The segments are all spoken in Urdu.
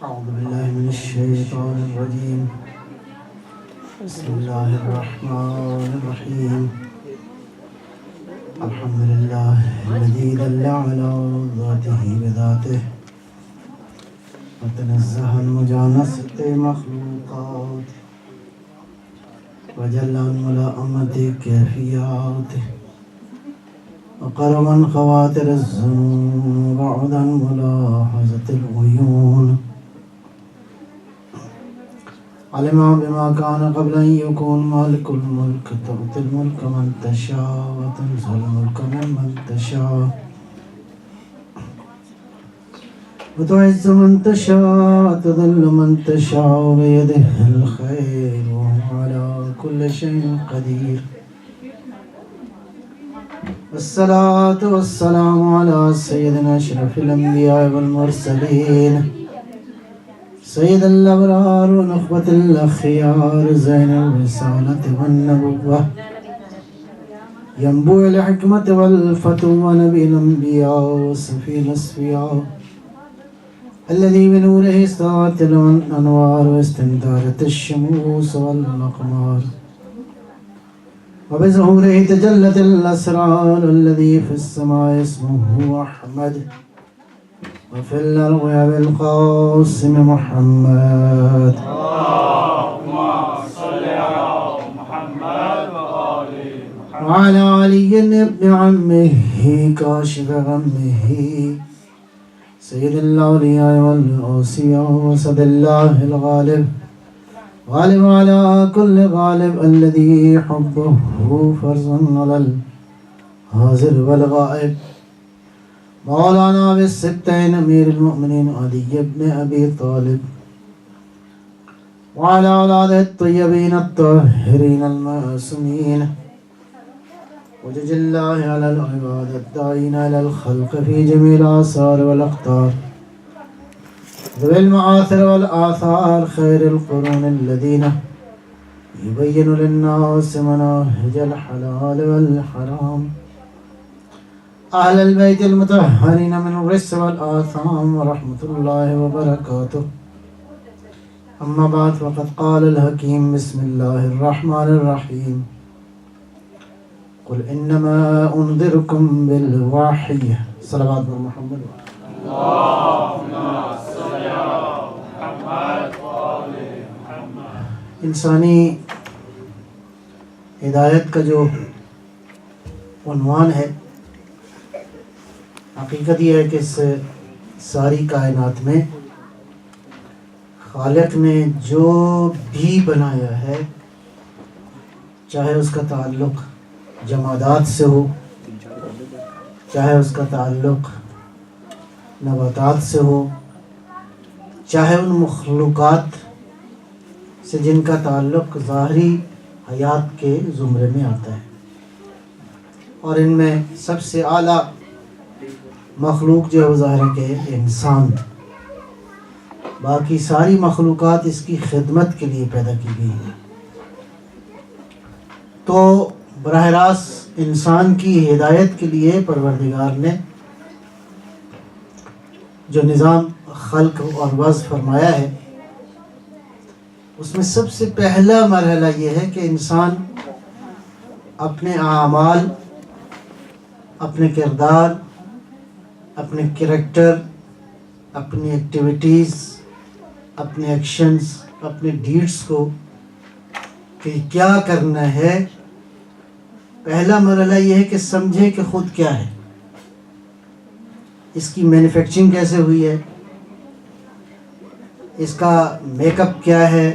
أعوذ بالله من الشيطان الرجيم. بسم الله الرحمن الرحيم. الحمد لله الذي دل على ذاته بذاته وتنزه عن مجانسة مخلوقاته وجل عن ملائمة كيفياته وقرب عن خواتر الذنوب وبعد عن ملاحظة العيون. علم بما كان قبل أن يكون مالك الملك تؤتي الملك من تشاء وتنزع الملك ممن تشاء وتعز من تشاء وتذل من تشاء بيده الخير وهو على كل شيء قدير. والصلاة والسلام على سيدنا أشرف الأنبياء والمرسلين سيد الأبرار ونخبة الأخيار زين الرسالة والنبوة ينبوع الحكمة والفتوى ونبي الأنبياء وصفي الأصفياء الذي بنوره استوت الأنوار واستنارت الشموس والأقمار وبظهوره تجلت الأسرار الذي في السماء اسمه أحمد وفي الأرض بالقاسم محمد. اللهم صل على محمد وآل محمد وعلى علي بن عمه كاشف غمه سيد الأولياء والأوصياء وسد الله الغالب غالب على كل غالب الذي حبه فرض على الحاضر والغائب مولانا بالسبتين أمير المؤمنين علي بن أبي طالب وعلى أولاده الطيبين الطاهرين المعصومين وجج الله على العباد الداعين إلى الخلق في جميع الآثار والأقطار ذوي المآثر والآثار خير القرون الذين يبين للناس مناهج الحلال والحرام أهل البيت المطهرين من الرجس والآثام ورحمة الله وبركاته. أما بعد فقد قال الحكيم بسم الله الرحمن الرحيم قل إنما أنذركم بالوحي. صلوات محمد. اللهم صل على محمد وآل محمد. انسانی ہدایت کا جو عنوان ہے، حقیقت یہ ہے کہ اس ساری کائنات میں خالق نے جو بھی بنایا ہے، چاہے اس کا تعلق جمادات سے ہو، چاہے اس کا تعلق نباتات سے ہو، چاہے ان مخلوقات سے جن کا تعلق ظاہری حیات کے زمرے میں آتا ہے، اور ان میں سب سے اعلیٰ مخلوق جو ہے وہ ظاہر ہے کہ انسان، باقی ساری مخلوقات اس کی خدمت کے لیے پیدا کی گئی ہیں. تو براہ راست انسان کی ہدایت کے لیے پروردگار نے جو نظام خلق اور وضع فرمایا ہے، اس میں سب سے پہلا مرحلہ یہ ہے کہ انسان اپنے اعمال، اپنے کردار، اپنے کریکٹر، اپنی ایکٹیویٹیز، اپنے ایکشنز، اپنے ڈیڈز کو کہ کیا کرنا ہے، پہلا مرحلہ یہ ہے کہ سمجھے کہ خود کیا ہے، اس کی مینوفیکچرنگ کیسے ہوئی ہے، اس کا میک اپ کیا ہے،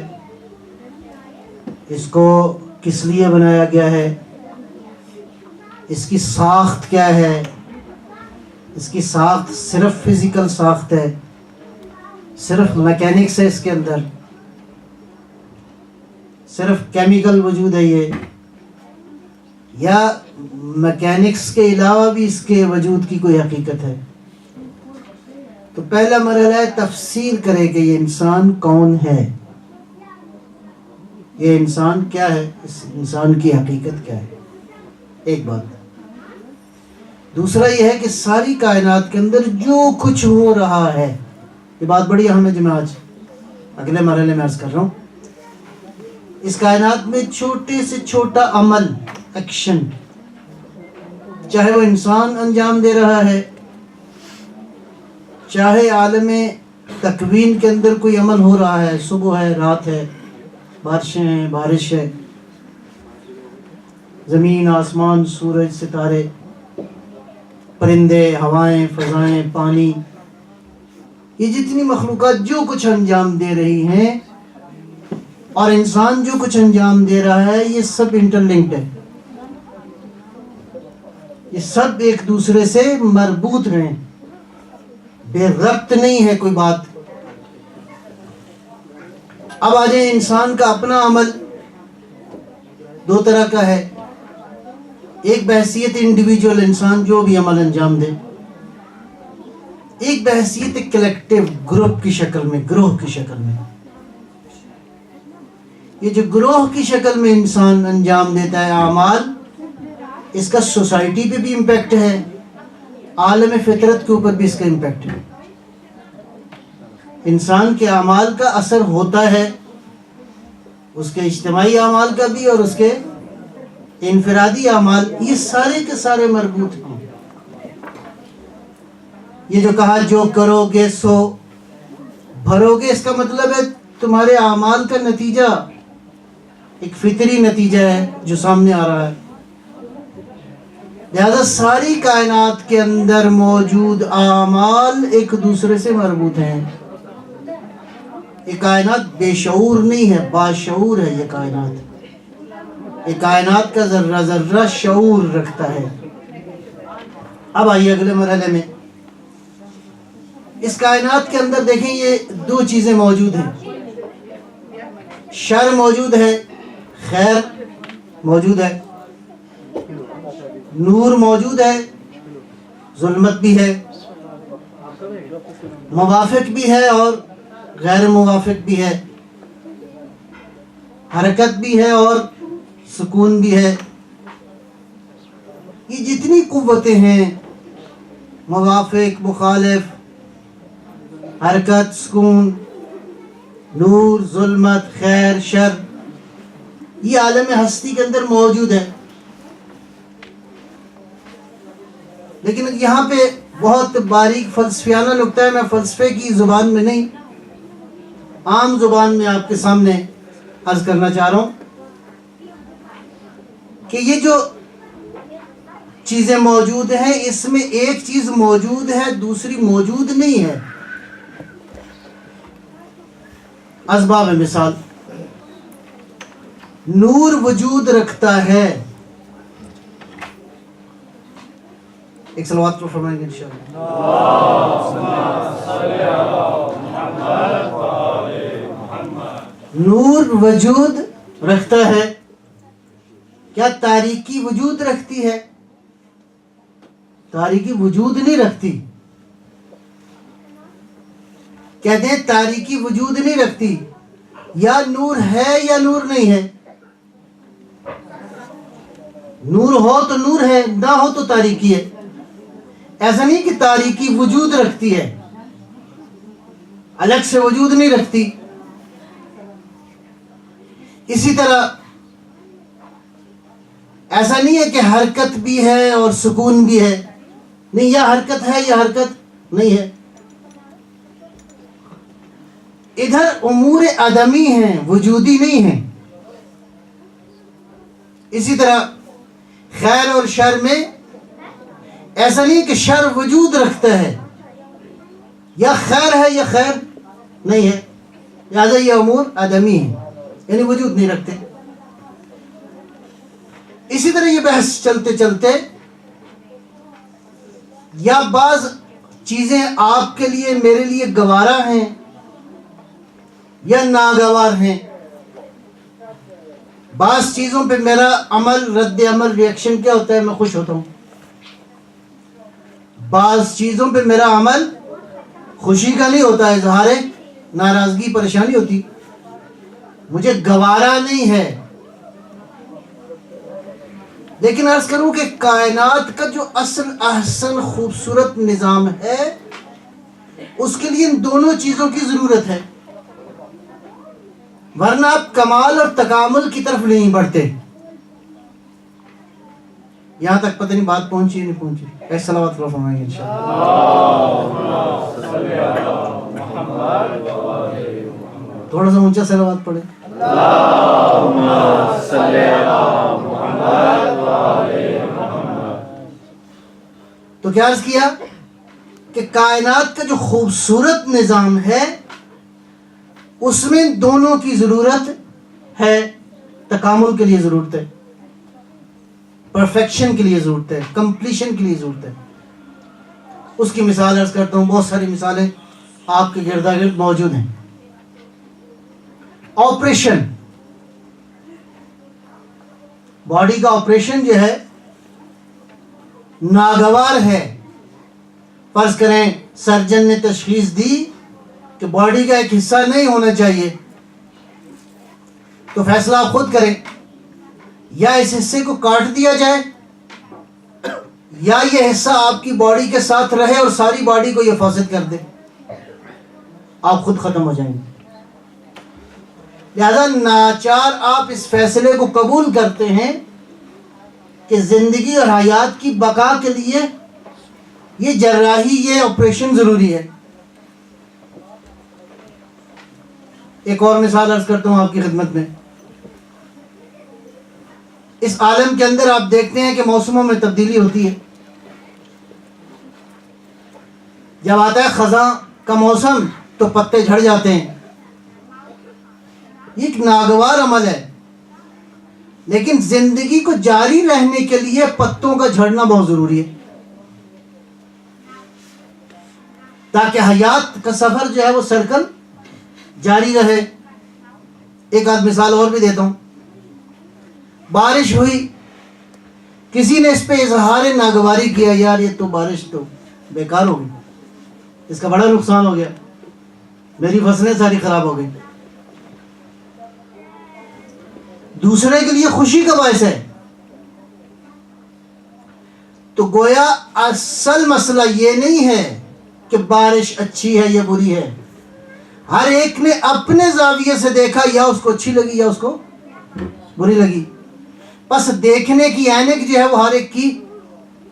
اس کو کس لیے بنایا گیا ہے، اس کی ساخت کیا ہے. اس کی ساخت صرف فزیکل ساخت ہے، صرف میکینکس ہے، اس کے اندر صرف کیمیکل وجود ہے یہ، یا میکینکس کے علاوہ بھی اس کے وجود کی کوئی حقیقت ہے. تو پہلا مرحلہ ہے تفسیر کرے کہ یہ انسان کون ہے، یہ انسان کیا ہے، اس انسان کی حقیقت کیا ہے. ایک بات. دوسرا یہ ہے کہ ساری کائنات کے اندر جو کچھ ہو رہا ہے یہ بات بڑی اہم ہے جو میں آج اگلے مرحلے میں عرض کر رہا ہوں. اس کائنات میں چھوٹے سے چھوٹا عمل، ایکشن، چاہے وہ انسان انجام دے رہا ہے، چاہے عالم تکوین کے اندر کوئی عمل ہو رہا ہے، صبح ہے، رات ہے، بارشیں ہیں، بارش ہے، زمین، آسمان، سورج، ستارے، پرندے، ہوائیں، فضائیں، پانی، یہ جتنی مخلوقات جو کچھ انجام دے رہی ہیں اور انسان جو کچھ انجام دے رہا ہے، یہ سب انٹر لنکڈ ہے. یہ سب ایک دوسرے سے مربوط ہیں، بے ربط نہیں ہے کوئی بات. اب آ جائیں، انسان کا اپنا عمل دو طرح کا ہے. ایک بحیثیت انڈیویجول انسان جو بھی عمل انجام دے، ایک بحیثیت کلیکٹیو گروپ کی شکل میں، گروہ کی شکل میں. یہ جو گروہ کی شکل میں انسان انجام دیتا ہے اعمال، اس کا سوسائٹی پہ بھی امپیکٹ ہے، عالم فطرت کے اوپر بھی اس کا امپیکٹ ہے. انسان کے اعمال کا اثر ہوتا ہے اس کے اجتماعی اعمال کا بھی اور اس کے انفرادی اعمال، یہ سارے کے سارے مربوط ہیں. یہ جو کہا جو کرو گے سو بھرو گے، اس کا مطلب ہے تمہارے اعمال کا نتیجہ ایک فطری نتیجہ ہے جو سامنے آ رہا ہے. لہذا ساری کائنات کے اندر موجود اعمال ایک دوسرے سے مربوط ہیں. یہ کائنات بے شعور نہیں ہے، باشعور ہے. یہ کائنات کا ذرہ ذرہ شعور رکھتا ہے. اب آئیے اگلے مرحلے میں. اس کائنات کے اندر دیکھیں، یہ دو چیزیں موجود ہیں. شر موجود ہے، خیر موجود ہے، نور موجود ہے، ظلمت بھی ہے، موافق بھی ہے اور غیر موافق بھی ہے، حرکت بھی ہے اور سکون بھی ہے. یہ جتنی قوتیں ہیں، موافق، مخالف، حرکت، سکون، نور، ظلمت، خیر، شر، یہ عالم ہستی کے اندر موجود ہے. لیکن یہاں پہ بہت باریک فلسفیانہ نکتہ ہے. میں فلسفے کی زبان میں نہیں، عام زبان میں آپ کے سامنے عرض کرنا چاہ رہا ہوں کہ یہ جو چیزیں موجود ہیں، اس میں ایک چیز موجود ہے، دوسری موجود نہیں ہے. اسباب مثال، نور وجود رکھتا ہے. ایک صلوات کو فرمائیں گے انشاءاللہ. نور وجود رکھتا ہے. کیا تاریکی وجود رکھتی ہے؟ تاریکی وجود نہیں رکھتی. کہتے ہیں تاریکی وجود نہیں رکھتی. یا نور ہے یا نور نہیں ہے. نور ہو تو نور ہے، نہ ہو تو تاریکی ہے. ایسا نہیں کہ تاریکی وجود رکھتی ہے، الگ سے وجود نہیں رکھتی. اسی طرح ایسا نہیں ہے کہ حرکت بھی ہے اور سکون بھی ہے. نہیں، یا حرکت ہے یا حرکت نہیں ہے. ادھر امور عدمی ہیں، وجودی نہیں ہیں. اسی طرح خیر اور شر میں ایسا نہیں کہ شر وجود رکھتا ہے، یا خیر ہے یا خیر نہیں ہے. لہذا یہ امور عدمی ہیں، یعنی وجود نہیں رکھتے. اسی طرح یہ بحث چلتے چلتے یا بعض چیزیں آپ کے لیے، میرے لیے گوارا ہیں یا ناگوار ہیں. بعض چیزوں پہ میرا عمل، رد عمل، ریئیکشن کیا ہوتا ہے؟ میں خوش ہوتا ہوں. بعض چیزوں پہ میرا عمل خوشی کا نہیں ہوتا ہے، اظہار ناراضگی، پریشانی ہوتی، مجھے گوارا نہیں ہے. لیکن عرض کروں کہ کائنات کا جو اصل احسن خوبصورت نظام ہے، اس کے لیے ان دونوں چیزوں کی ضرورت ہے، ورنہ آپ کمال اور تکامل کی طرف نہیں بڑھتے۔ یہاں تک پتہ نہیں بات پہنچی نہیں پہنچی؟ ایسا صلوات اللہ فرمائیں گے انشاءاللہ۔ تھوڑا سا اونچا صلوات پڑھیں۔ تو کیا عرض کیا کہ کائنات کا جو خوبصورت نظام ہے اس میں دونوں کی ضرورت ہے، تکامل کے لیے ضرورت ہے، پرفیکشن کے لیے ضرورت ہے، کمپلیشن کے لیے ضرورت ہے۔ اس کی مثال عرض کرتا ہوں، بہت ساری مثالیں آپ کے گردا گرد موجود ہیں۔ آپریشن، باڈی کا آپریشن جو ہے ناگوار ہے۔ فرض کریں سرجن نے تشخیص دی کہ باڈی کا ایک حصہ نہیں ہونا چاہیے، تو فیصلہ آپ خود کریں، یا اس حصے کو کاٹ دیا جائے یا یہ حصہ آپ کی باڈی کے ساتھ رہے اور ساری باڈی کو یہ فاسد کر دے، آپ خود ختم ہو جائیں گے۔ لہذا ناچار آپ اس فیصلے کو قبول کرتے ہیں کہ زندگی اور حیات کی بقا کے لیے یہ جراحی، یہ آپریشن ضروری ہے۔ ایک اور مثال عرض کرتا ہوں آپ کی خدمت میں۔ اس عالم کے اندر آپ دیکھتے ہیں کہ موسموں میں تبدیلی ہوتی ہے۔ جب آتا ہے خزاں کا موسم تو پتے جھڑ جاتے ہیں، یہ ایک ناگوار عمل ہے، لیکن زندگی کو جاری رہنے کے لیے پتوں کا جھڑنا بہت ضروری ہے، تاکہ حیات کا سفر جو ہے وہ سرکل جاری رہے۔ ایک آدھ مثال اور بھی دیتا ہوں۔ بارش ہوئی، کسی نے اس پہ اظہار ناگواری کیا، یار یہ تو بارش تو بیکار ہو گئی، اس کا بڑا نقصان ہو گیا، میری فصلیں ساری خراب ہو گئی۔ دوسرے کے لیے خوشی کا باعث ہے۔ تو گویا اصل مسئلہ یہ نہیں ہے کہ بارش اچھی ہے یا بری ہے، ہر ایک نے اپنے زاویے سے دیکھا، یا اس کو اچھی لگی یا اس کو بری لگی۔ بس دیکھنے کی اینک جو ہے وہ ہر ایک کی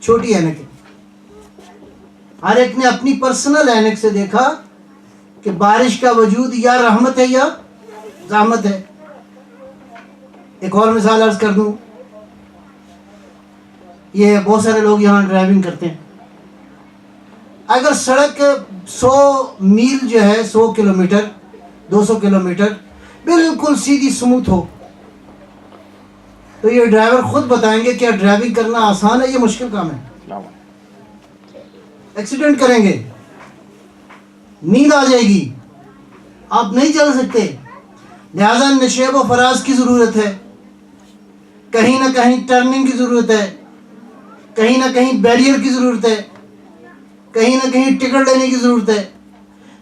چھوٹی اینک ہے، ہر ایک نے اپنی پرسنل اینک سے دیکھا کہ بارش کا وجود یا رحمت ہے یا زحمت ہے۔ ایک اور مثال عرض کر دوں، یہ بہت سارے لوگ یہاں ڈرائیونگ کرتے ہیں۔ اگر سڑک 100 میل جو ہے 100 کلومیٹر 200 کلومیٹر بالکل سیدھی سموتھ ہو، تو یہ ڈرائیور خود بتائیں گے کیا ڈرائیونگ کرنا آسان ہے یہ مشکل کام ہے؟ ایکسیڈنٹ کریں گے، نیند آ جائے گی، آپ نہیں چل سکتے۔ لہذا نشیب و فراز کی ضرورت ہے، کہیں نہ کہیں ٹرننگ کی ضرورت ہے، کہیں نہ کہیں بیریئر کی ضرورت ہے، کہیں نہ کہیں ٹکٹ لینے کی ضرورت ہے،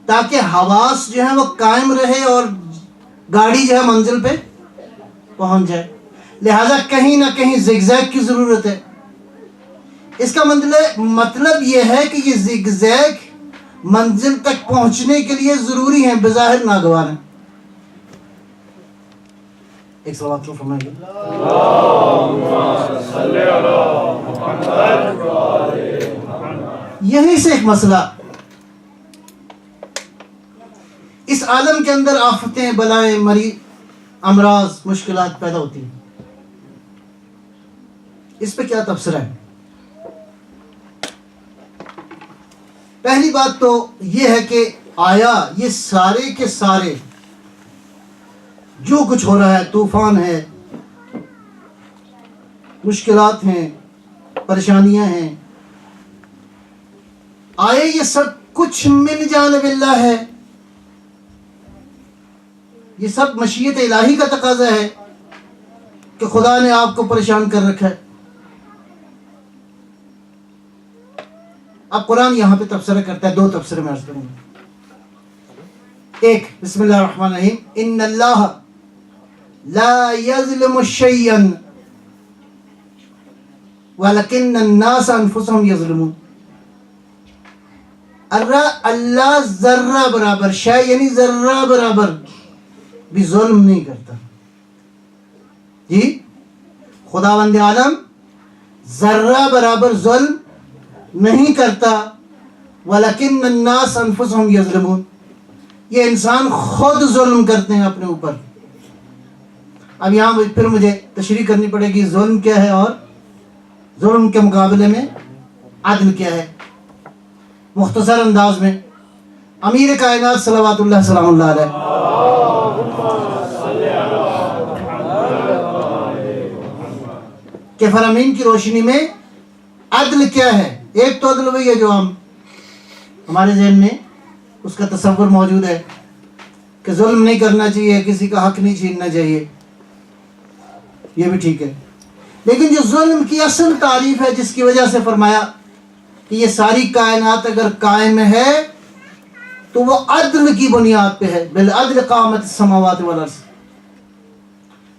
تاکہ حواس جو ہے وہ قائم رہے اور گاڑی جو ہے منزل پہ پہنچ جائے۔ لہذا کہیں نہ کہیں زگ زیگ کی ضرورت ہے۔ اس کا مطلب یہ ہے کہ یہ زگ زیگ منزل تک پہنچنے کے لیے ضروری ہیں، بظاہر ناگوار ہیں۔ ایک صلوات تو فرمائیں گے۔ یہیں سے ایک مسئلہ، اس عالم کے اندر آفتیں، بلائیں، امراض، مشکلات پیدا ہوتی ہیں، اس پہ کیا تبصرہ ہے؟ پہلی بات تو یہ ہے کہ آیا یہ سارے کے سارے جو کچھ ہو رہا ہے، طوفان ہے، مشکلات ہیں، پریشانیاں ہیں، آئے یہ سب کچھ من جانب اللہ ہے؟ یہ سب مشیت الہی کا تقاضا ہے کہ خدا نے آپ کو پریشان کر رکھا ہے؟ اب قرآن یہاں پہ تبصرہ کرتا ہے، دو تبصرے میں عرض کروں گا۔ ایک، بسم اللہ الرحمن الرحیم، ان اللہ لا یظلم شیئا ولکن الناس انفسهم یظلمون۔ اللہ ذرہ برابر شے یعنی ذرہ برابر بھی ظلم نہیں کرتا. جی خداوند عالم ذرہ برابر ظلم نہیں کرتا. وَلَكِنَّ النَّاسَ أَنفُسَهُمْ يَظْلِمُونَ. یہ انسان خود ظلم کرتے ہیں اپنے اوپر. اب یہاں پھر مجھے تشریح کرنی پڑے گی ظلم کیا ہے اور ظلم کے مقابلے میں عدل کیا ہے. مختصر انداز میں امیر کائنات صلوات اللہ سلام اللہ علیہ کے فرامین کی روشنی میں عدل کیا ہے. ایک تو عدل وہی ہے جو ہمارے ذہن میں اس کا تصور موجود ہے کہ ظلم نہیں کرنا چاہیے, کسی کا حق نہیں چھیننا چاہیے, یہ بھی ٹھیک ہے. لیکن جو ظلم کی اصل تعریف ہے جس کی وجہ سے فرمایا کہ یہ ساری کائنات اگر قائم ہے تو وہ عدل کی بنیاد پہ ہے. بالعدل قامت السماوات والارض.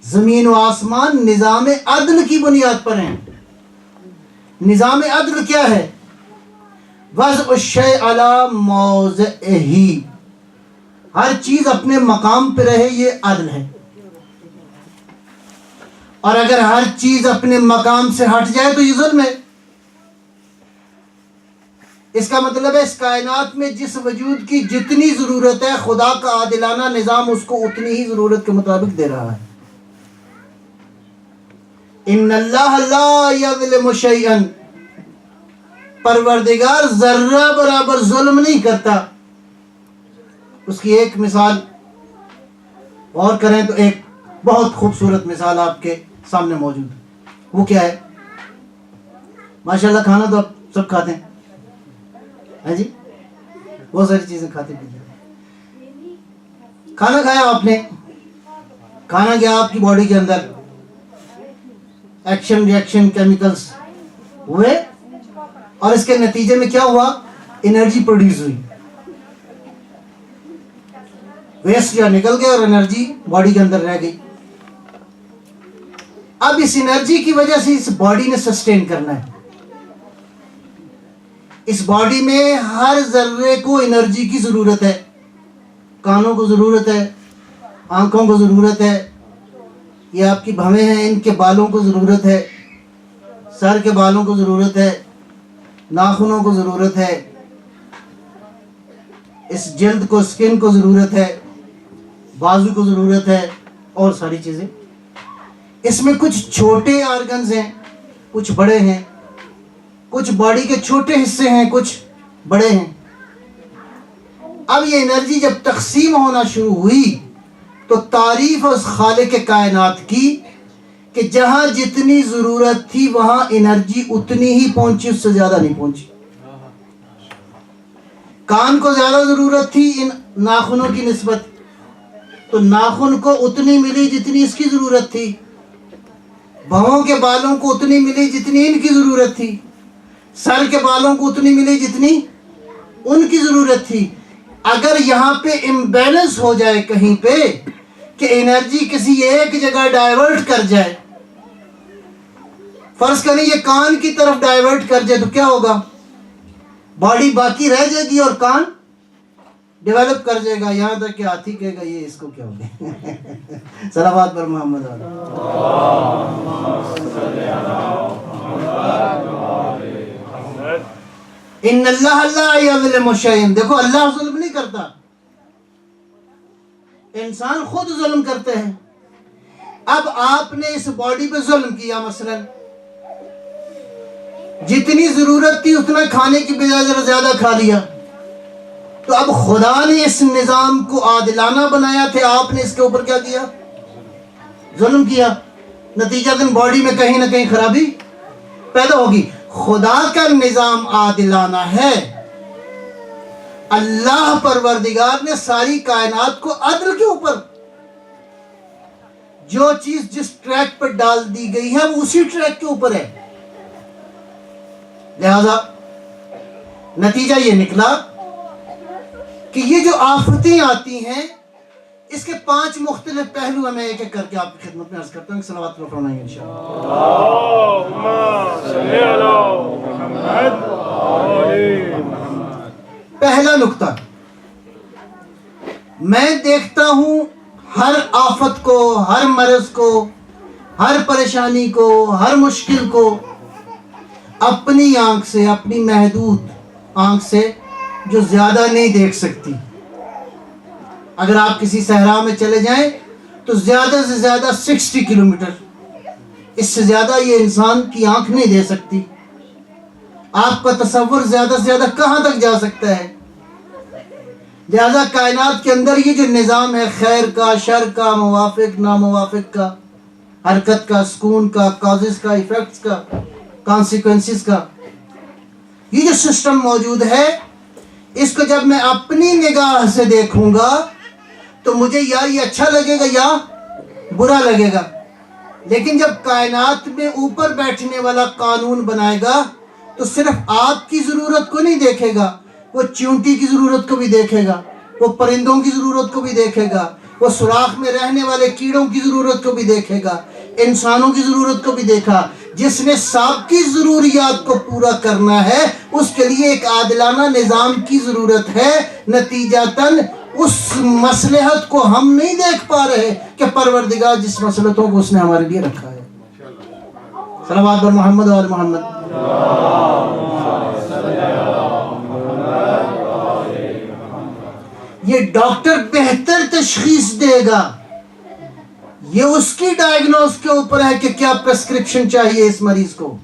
زمین و آسمان نظام عدل کی بنیاد پر ہیں. نظام عدل کیا ہے؟ وضع الشیء علی موضعہ. ہر چیز اپنے مقام پہ رہے, یہ عدل ہے. اور اگر ہر چیز اپنے مقام سے ہٹ جائے تو یہ ظلم ہے. اس کا مطلب ہے اس کائنات میں جس وجود کی جتنی ضرورت ہے خدا کا عادلانہ نظام اس کو اتنی ہی ضرورت کے مطابق دے رہا ہے. ان اللہ لا یظلم شیئا. پروردگار ذرہ برابر ظلم نہیں کرتا. اس کی ایک مثال غور کریں تو ایک بہت خوبصورت مثال آپ کے سامنے موجود ہے. وہ کیا ہے؟ ماشاءاللہ کھانا تو آپ سب کھاتے ہیں جی, بہت ساری چیزیں کھاتے پیتے ہیں. کھانا کھایا آپ نے, کھانا گیا آپ کی باڈی کے اندر, ایکشن ریئیکشن کیمیکلز ہوئے اور اس کے نتیجے میں کیا ہوا؟ انرجی پروڈیوس ہوئی. ویسٹ یا نکل گیا اور انرجی باڈی کے اندر رہ گئی. اب اس انرجی کی وجہ سے اس باڈی نے سسٹین کرنا ہے. اس باڈی میں ہر ذرے کو انرجی کی ضرورت ہے. کانوں کو ضرورت ہے, آنکھوں کو ضرورت ہے, یہ آپ کی بھویں ہیں ان کے بالوں کو ضرورت ہے, سر کے بالوں کو ضرورت ہے, ناخنوں کو ضرورت ہے, اس جلد کو سکن کو ضرورت ہے, بازو کو ضرورت ہے, اور ساری چیزیں. اس میں کچھ چھوٹے آرگنز ہیں, کچھ بڑے ہیں, کچھ باڈی کے چھوٹے حصے ہیں, کچھ بڑے ہیں. اب یہ انرجی جب تقسیم ہونا شروع ہوئی تو تعریف اس خالق کائنات کی کہ جہاں جتنی ضرورت تھی وہاں انرجی اتنی ہی پہنچی, اس سے زیادہ نہیں پہنچی. کان کو زیادہ ضرورت تھی ان ناخنوں کی نسبت, تو ناخن کو اتنی ملی جتنی اس کی ضرورت تھی. بھووں کے بالوں کو اتنی ملی جتنی ان کی ضرورت تھی. سر کے بالوں کو اتنی ملی جتنی ان کی ضرورت تھی. اگر یہاں پہ امبیلنس ہو جائے کہیں پہ کہ انرجی کسی ایک جگہ ڈائیورٹ کر جائے, فرض کریں یہ کان کی طرف ڈائیورٹ کر جائے, تو کیا ہوگا؟ باڈی باقی رہ جائے گی اور کان ڈیولپ کر جائے گا, یہاں تک کہ ہاتھی کہے گا یہ اس کو کیا ہو گیا. صلوات پر محمد ان اللہ لا یظلم شیئا. دیکھو اللہ ظلم نہیں کرتا, انسان خود ظلم کرتے ہیں. اب آپ نے اس باڈی پہ ظلم کیا, مثلا جتنی ضرورت تھی اتنا کھانے کی بجائے ذرا زیادہ کھا لیا, تو اب خدا نے اس نظام کو عادلانہ بنایا تھے, آپ نے اس کے اوپر کیا کیا؟ ظلم کیا. نتیجہ دن باڈی میں کہیں نہ کہیں خرابی پیدا ہوگی. خدا کا نظام عادلانہ ہے. اللہ پروردگار نے ساری کائنات کو عدل کے اوپر, جو چیز جس ٹریک پر ڈال دی گئی ہے وہ اسی ٹریک کے اوپر ہے. لہذا نتیجہ یہ نکلا کہ یہ جو آفتیں آتی ہیں اس کے 5 مختلف پہلو ہیں. میں ایک ایک کر کے آپ کی خدمت میں عرض کرتا ہوں. صلوات پڑھ فرمائیں گے انشاءاللہ. اللہم صلی علی محمد. پہلا نقطہ، میں دیکھتا ہوں ہر آفت کو، ہر مرض کو، ہر پریشانی کو، ہر مشکل کو اپنی آنکھ سے، اپنی محدود آنکھ سے جو زیادہ نہیں دیکھ سکتی. اگر آپ کسی صحرا میں چلے جائیں تو زیادہ سے زیادہ 60 کلومیٹر، اس سے زیادہ یہ انسان کی آنکھ نہیں دے سکتی. آپ کا تصور زیادہ سے زیادہ کہاں تک جا سکتا ہے؟ لہذا کائنات کے اندر یہ جو نظام ہے، خیر کا، شر کا، موافق ناموافق کا، حرکت کا، سکون کا، کازز کا، ایفیکٹس کا، کانسیکوینسز کا، یہ جو سسٹم موجود ہے، اس کو جب میں اپنی نگاہ سے دیکھوں گا تو مجھے یا یہ اچھا لگے گا یا برا لگے گا. لیکن جب کائنات میں اوپر بیٹھنے والا قانون بنائے گا تو صرف آپ کی ضرورت کو نہیں دیکھے گا، وہ چیونٹی کی ضرورت کو بھی دیکھے گا، وہ پرندوں کی ضرورت کو بھی دیکھے گا، وہ سوراخ میں رہنے والے کیڑوں کی ضرورت کو بھی دیکھے گا، انسانوں کی ضرورت کو بھی دیکھا. جس نے سب کی ضروریات کو پورا کرنا ہے اس کے لیے ایک عادلانہ نظام کی ضرورت ہے. نتیجتاً اس مصلحت کو ہم نہیں دیکھ پا رہے کہ پروردگار جس مصلحتوں کو اس نے ہمارے لیے رکھا ہے. صلوات بر محمد و آل محمد. یہ ڈاکٹر بہتر تشخیص دے گا، یہ اس کی ڈائیگنوز کے اوپر ہے کہ کیا پرسکرپشن چاہیے اس مریض کو.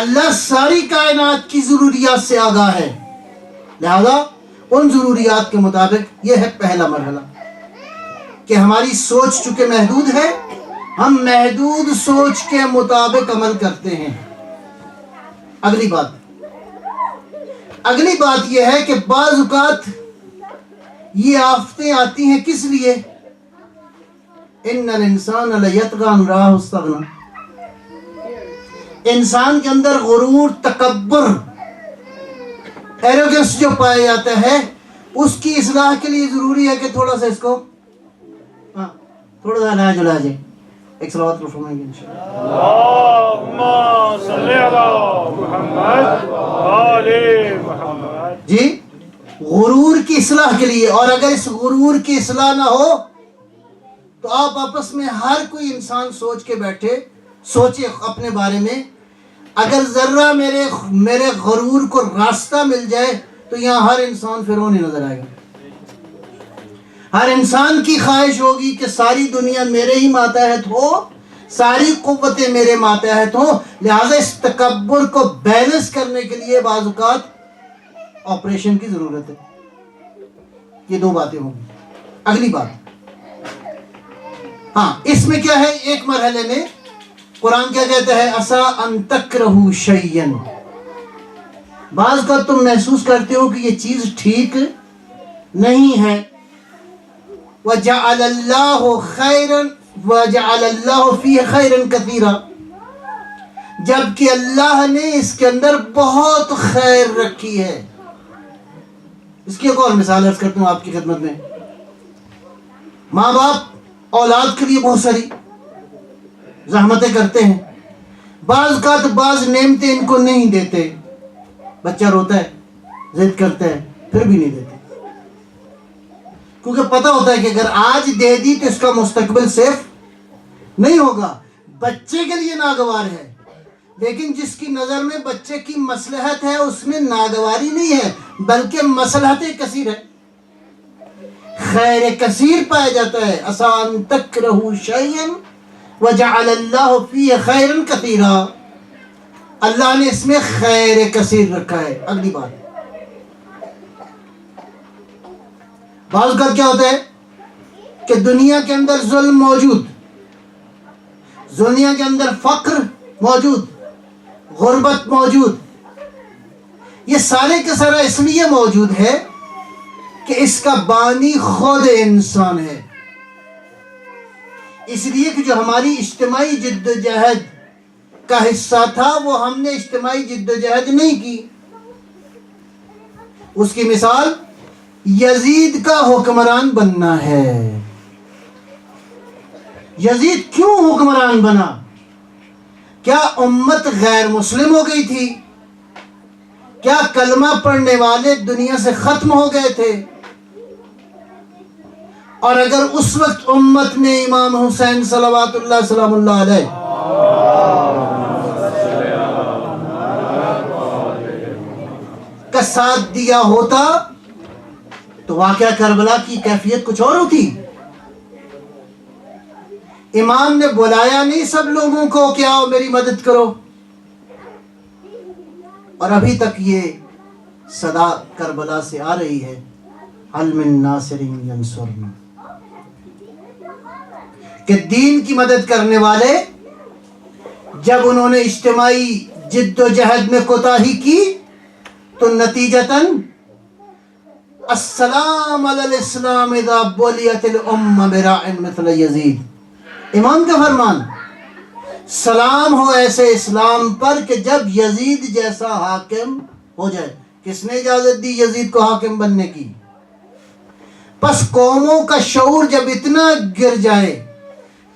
اللہ ساری کائنات کی ضروریات سے آگاہ ہے، لہذا ان ضروریات کے مطابق یہ ہے پہلا مرحلہ کہ ہماری سوچ چونکہ محدود ہے، ہم محدود سوچ کے مطابق عمل کرتے ہیں. اگلی بات یہ ہے کہ بعض اوقات یہ آفتیں آتی ہیں کس لیے؟ ان الانسان لیطغی ان رآہ استغنی. انسان کے اندر غرور، تکبر، ایروگنس جو پایا جاتا ہے، اس کی اصلاح کے لیے ضروری ہے کہ تھوڑا سا اس کو تھوڑا سا علاج ہے. ایک صلوات پر فرمائیں گے انشاءاللہ. اللہم صلی علی محمد آل محمد. جی، غرور کی اصلاح کے لیے. اور اگر اس غرور کی اصلاح نہ ہو تو آپ آپس میں ہر کوئی انسان سوچ کے بیٹھے، سوچے اپنے بارے میں، اگر ذرہ میرے غرور کو راستہ مل جائے تو یہاں ہر انسان فرعون ہی نظر آئے گا. ہر انسان کی خواہش ہوگی کہ ساری دنیا میرے ہی ماتحت ہو، ساری قوتیں میرے ماتحت ہوں. لہذا اس تکبر کو بیلنس کرنے کے لیے بعض اوقات آپریشن کی ضرورت ہے. یہ دو باتیں ہوں گی. اگلی بات، اس میں کیا ہے؟ ایک مرحلے میں قرآن کیا کہتا ہے؟ عسیٰ ان تکرہوا شیئا. بعض کا تم محسوس کرتے ہو کہ یہ چیز ٹھیک نہیں ہے. وَجَعَلَ اللَّهُ خَيْرًا وَجَعَلَ اللَّهُ فِيهِ خَيْرًا كَثِيرًا. جبکہ اللہ نے اس کے اندر بہت خیر رکھی ہے. اس کی ایک اور مثال عرض کرتا ہوں آپ کی خدمت میں. ماں باپ اولاد کے لیے بہت ساری زحمتیں کرتے ہیں. بعض کا تو بعض نعمتیں ان کو نہیں دیتے. بچہ روتا ہے، ضد کرتا ہے، پھر بھی نہیں دیتے، کیونکہ پتہ ہوتا ہے کہ اگر آج دے دی تو اس کا مستقبل سیف نہیں ہوگا. بچے کے لیے ناگوار ہے، لیکن جس کی نظر میں بچے کی مصلحت ہے اس میں ناگواری نہیں ہے بلکہ مصلحت کثیر ہے، خیر کثیر پایا جاتا ہے. عسیٰ ان تکرہوا شیئا وجعل اللہ فیہ خیرا کثیرا. اللہ نے اس میں خیر کثیر رکھا ہے. اگلی بات، بعض کا کیا ہوتا ہے کہ دنیا کے اندر ظلم موجود، دنیا کے اندر فقر موجود، غربت موجود. یہ سارے کے سارا اس لیے موجود ہے کہ اس کا بانی خود انسان ہے. اس لیے کہ جو ہماری اجتماعی جد و جہد کا حصہ تھا وہ ہم نے اجتماعی جد و جہد نہیں کی. اس کی مثال یزید کا حکمران بننا ہے. یزید کیوں حکمران بنا؟ کیا امت غیر مسلم ہو گئی تھی؟ کیا کلمہ پڑھنے والے دنیا سے ختم ہو گئے تھے؟ اور اگر اس وقت امت نے امام حسین صلوات اللہ سلام اللہ علیہ کا ساتھ دیا ہوتا تو واقعہ کربلا کی کیفیت کچھ اور ہوتی۔ امام نے بلایا نہیں سب لوگوں کو کہ آؤ میری مدد کرو، اور ابھی تک یہ صدا کربلا سے آ رہی ہے، حل من ناصر ینصرنا، کہ دین کی مدد کرنے والے جب انہوں نے اجتماعی جد و جہد میں کوتاہی کی تو نتیجتاً السلام علی الاسلام اذا بلیت الامم براع مثل یزید، امام کا فرمان، سلام ہو ایسے اسلام پر کہ جب یزید جیسا حاکم ہو جائے۔ کس نے اجازت دی یزید کو حاکم بننے کی؟ پس قوموں کا شعور جب اتنا گر جائے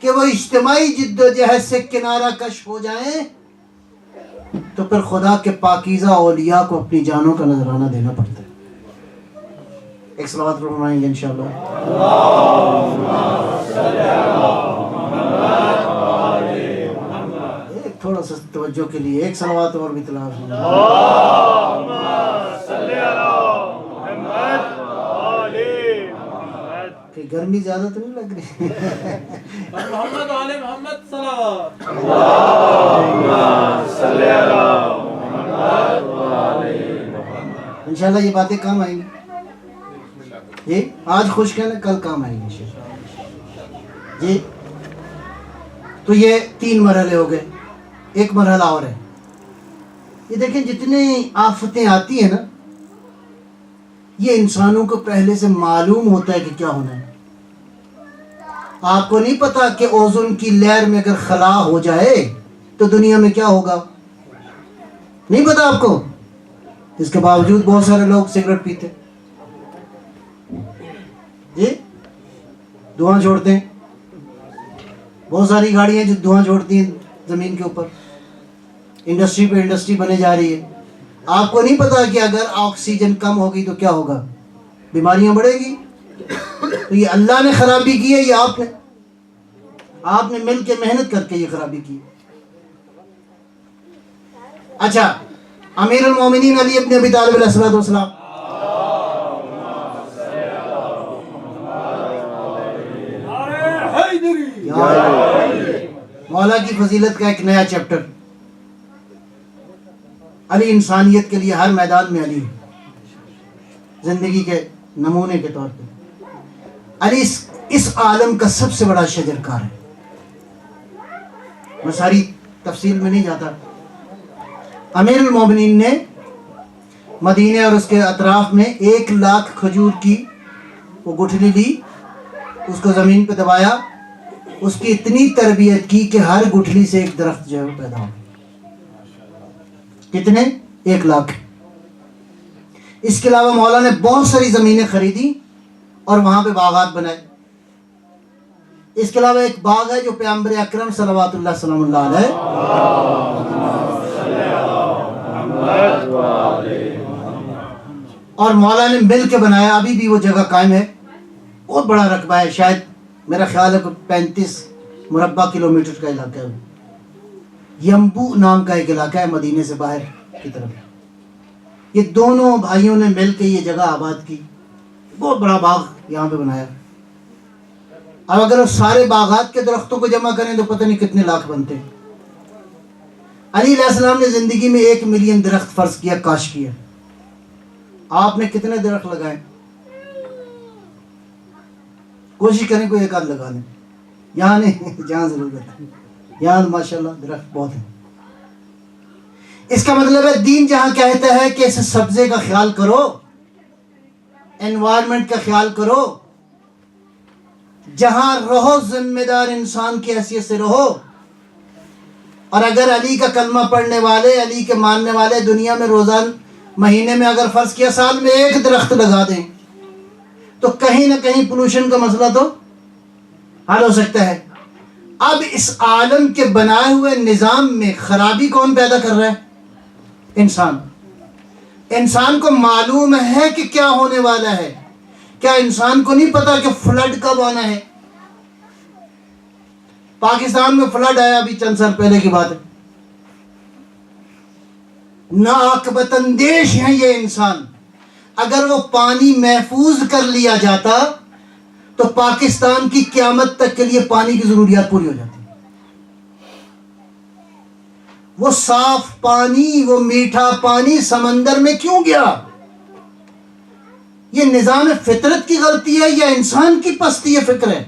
کہ وہ اجتماعی جد و جہد سے کنارہ کش ہو جائیں تو پھر خدا کے پاکیزہ اولیاء کو اپنی جانوں کا نذرانہ دینا پڑتا ہے۔ ایک صلوات فرمائیں گے انشاءاللہ۔ ایک تھوڑا سا توجہ کے لیے ایک صلوات اور بھی تلاوت کریں۔ اللہم صلی علی محمد آل محمد۔ کہ گرمی زیادہ تو نہیں لگ رہی؟ محمد آل محمد صلوات۔ اللہم صلی علی محمد آل محمد۔ انشاءاللہ یہ باتیں کام آئیں گی، جی آج خوش کہنا کل کام آئیں گے انشاءاللہ۔ جی تو یہ 3 مرحلے ہو گئے، ایک مرحلہ اور ہے۔ یہ دیکھیں جتنی آفتیں آتی ہیں نا، یہ انسانوں کو پہلے سے معلوم ہوتا ہے کہ کیا ہونا ہے۔ آپ کو نہیں پتا کہ اوزون کی لہر میں اگر خلا ہو جائے تو دنیا میں کیا ہوگا؟ نہیں پتا آپ کو؟ اس کے باوجود بہت سارے لوگ سگریٹ پیتے، جی دھواں چھوڑتے ہیں، بہت ساری گاڑیاں جو دھواں چھوڑتی ہیں زمین کے اوپر، انڈسٹری پہ انڈسٹری بنے جا رہی ہے۔ آپ کو نہیں پتا کہ اگر آکسیجن کم ہوگی تو کیا ہوگا؟ بیماریاں بڑھے گی۔ تو یہ اللہ نے خرابی کی ہے، یہ آپ نے مل کے محنت کر کے یہ خرابی کی۔ اچھا، امیر المومنین علی ابن ابی طالب علیہ السلام، مولا کی فضیلت کا ایک نیا چیپٹر، علی انسانیت کے لیے ہر میدان میں علی، زندگی کے نمونے کے طور پہ علی اس عالم کا سب سے بڑا شجرکار ہے۔ میں ساری تفصیل میں نہیں جاتا۔ امیر المومنین نے مدینے اور اس کے اطراف میں 1,00,000 کھجور کی وہ گٹھلی لی، اس کو زمین پہ دبایا، اس کی اتنی تربیت کی کہ ہر گٹھلی سے ایک درخت جو ہے وہ پیدا ہو گیا۔ کتنے؟ 1,00,000۔ اس کے علاوہ مولا نے بہت ساری زمینیں خریدی اور وہاں پہ باغات بنائے۔ اس کے علاوہ ایک باغ ہے جو پیغمبر اکرم صلوات اللہ سلام اللہ علیہ اور مولا نے مل کے بنایا، ابھی بھی وہ جگہ قائم ہے، بہت بڑا رقبہ ہے، شاید میرا خیال ہے کہ 35 مربع کلومیٹر کا علاقہ ہے۔ یمبو نام کا ایک علاقہ ہے مدینے سے باہر کی طرف۔ یہ دونوں بھائیوں نے مل کے یہ جگہ آباد کی، بہت بڑا باغ یہاں پہ بنایا۔ اب اگر سارے باغات کے درختوں کو جمع کریں تو پتہ نہیں کتنے لاکھ بنتے ہیں۔ علی علیہ السلام نے زندگی میں 1 ملین درخت فرض کیا، کاش کیا۔ آپ نے کتنے درخت لگائے؟ کوشش کریں کوئی 1 آدھ لگا لیں، یہاں نہیں جہاں ضرورت ہے، یہاں ماشاءاللہ درخت بہت ہیں۔ اس کا مطلب ہے دین جہاں کہتا ہے کہ اس سبزے کا خیال کرو، انوائرمنٹ کا خیال کرو، جہاں رہو ذمہ دار انسان کی حیثیت سے رہو۔ اور اگر علی کا کلمہ پڑھنے والے، علی کے ماننے والے دنیا میں روزانہ مہینے میں اگر فرض کیا سال میں 1 درخت لگا دیں تو کہیں نہ کہیں پولوشن کا مسئلہ تو حل ہو سکتا ہے۔ اب اس عالم کے بنائے ہوئے نظام میں خرابی کون پیدا کر رہا ہے؟ انسان۔ انسان کو معلوم ہے کہ کیا ہونے والا ہے. کیا انسان کو نہیں پتا کہ فلڈ کب آنا ہے؟ پاکستان میں فلڈ آیا ابھی چند سال پہلے کی بات ہے. ناعاقبت اندیش ہیں یہ انسان. اگر وہ پانی محفوظ کر لیا جاتا تو پاکستان کی قیامت تک کے لیے پانی کی ضروریات پوری ہو جاتی. وہ صاف پانی، وہ میٹھا پانی سمندر میں کیوں گیا؟ یہ نظام فطرت کی غلطی ہے یا انسان کی پستی فکر ہے؟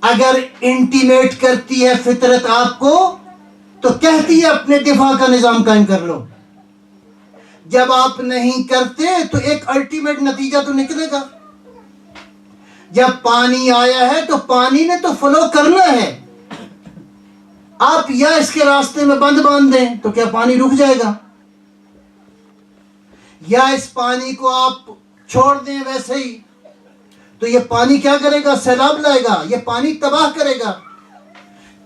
اگر انٹیمیٹ کرتی ہے فطرت آپ کو تو کہتی ہے اپنے دفاع کا نظام قائم کر لو. جب آپ نہیں کرتے تو ایک الٹیمیٹ نتیجہ تو نکلے گا. جب پانی آیا ہے تو پانی نے تو فلو کرنا ہے. آپ یا اس کے راستے میں بند باندھ دیں تو کیا پانی رک جائے گا؟ یا اس پانی کو آپ چھوڑ دیں ویسے ہی تو یہ پانی کیا کرے گا؟ سیلاب لائے گا، یہ پانی تباہ کرے گا.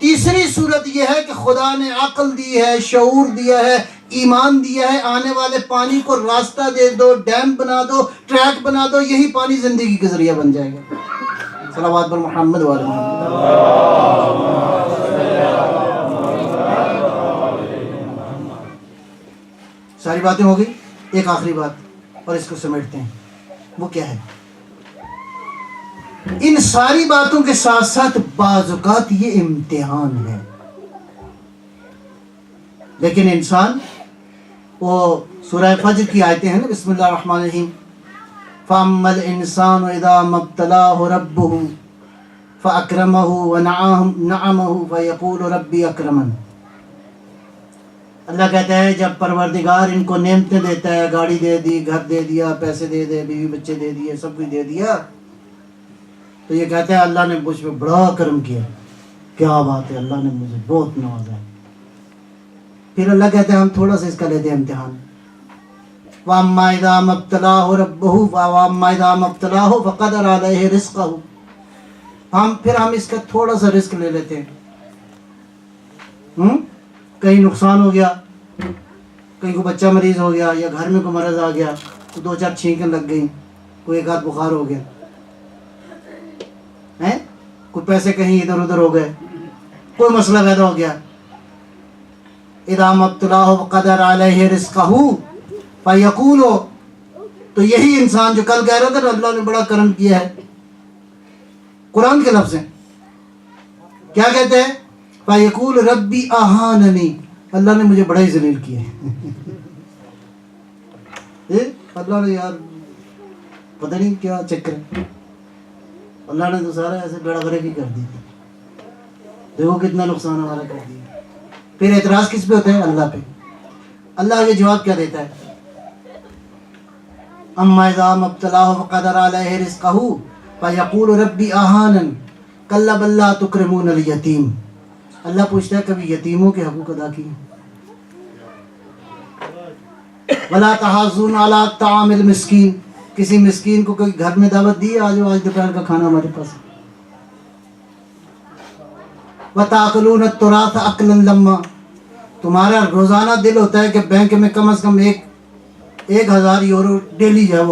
تیسری صورت یہ ہے کہ خدا نے عقل دی ہے، شعور دیا ہے، ایمان دیا ہے، آنے والے پانی کو راستہ دے دو، ڈیم بنا دو، ٹریک بنا دو، یہی پانی زندگی کا ذریعہ بن جائے گا. صلوات بر محمد و آل محمد. ساری باتیں ہو گئی. ایک آخری بات اور اس کو سمیٹتے ہیں. وہ کیا ہے؟ ان ساری باتوں کے ساتھ ساتھ بعض اوقات یہ امتحان ہے. لیکن انسان، وہ سورہ فجر کی آیتیں ہیں نا، بسم اللہ الرحمن الرحیم، فَأَمَّا الْإِنسَانُ إِذَا مَا ابْتَلَاهُ رَبُّهُ فَأَكْرَمَهُ وَنَعَمَهُ فَيَقُولُ رَبِّي أَكْرَمَنِ. اللہ کہتا ہے جب پروردگار ان کو نعمتیں دیتا ہے، گاڑی دے دی، گھر دے دیا، پیسے دے دے، بیوی بچے دے دیے، سب کچھ دے دیا، تو یہ کہتا ہے اللہ نے مجھ پہ بڑا کرم کیا. کیا بات ہے، اللہ نے مجھے بہت نوازا ہے. پھر اللہ کہتا ہے ہم تھوڑا سا اس کا لیتے ہیں امتحان. وَأَمَّا إِذَا مَا ابْتَلَاهُ رَبُّهُ وَأَمَّا إِذَا مَا ابْتَلَاهُ فَقَدَرَ عَلَيْهِ رِزْقَهُ. پھر ہم اس کا تھوڑا سا رزق لے لیتے ہیں. کہیں نقصان ہو گیا، کہیں کو بچہ مریض ہو گیا، یا گھر میں کوئی مرض آ گیا، تو 2-4 چھینکیں لگ گئیں، کوئی ایک آدھ بخار ہو گیا، کوئی پیسے کہیں ادھر ادھر ہو گئے، کوئی مسئلہ پیدا ہو گیا. اذا ما ابتلاه فقدر علیہ رزقہ فیقول. تو یہی انسان جو کل کہہ رہا تھا نا اللہ نے بڑا کرم کیا ہے، قرآن کے لفظ ہیں، کیا کہتے ہیں؟ فیقول ربی اہاننی. اللہ نے مجھے بڑا ہی ذلیل کیا ہے. اللہ نے یار پتہ نہیں کیا چکر ہے، اللہ نے تو سارا ایسے بیڑا غرق ہی کر دی. دیکھو کتنا نقصان ہمارا کر دیا. پھر اعتراض کس پہ ہوتا ہے؟ اللہ پہ. اللہ یہ جواب کیا دیتا ہے؟ اما اذا ما ابتلاه فقدر علیہ رزقہ فیقول ربی اہانن کلا بل لا تکرمون الیتیم. اللہ پوچھتا ہے کبھی یتیموں کے حقوق ادا کیے؟ ولا تحاضون علی طعام المسکین. کسی مسکین کو کوئی گھر میں دعوت دی، آج دوپہر کا کھانا ہمارے پاس. وتاکلون التراث اکلا لما. تمہارا روزانہ دل ہوتا ہے کہ بینک میں کم از کم 1,000 یورو ڈیلی جو ہے وہ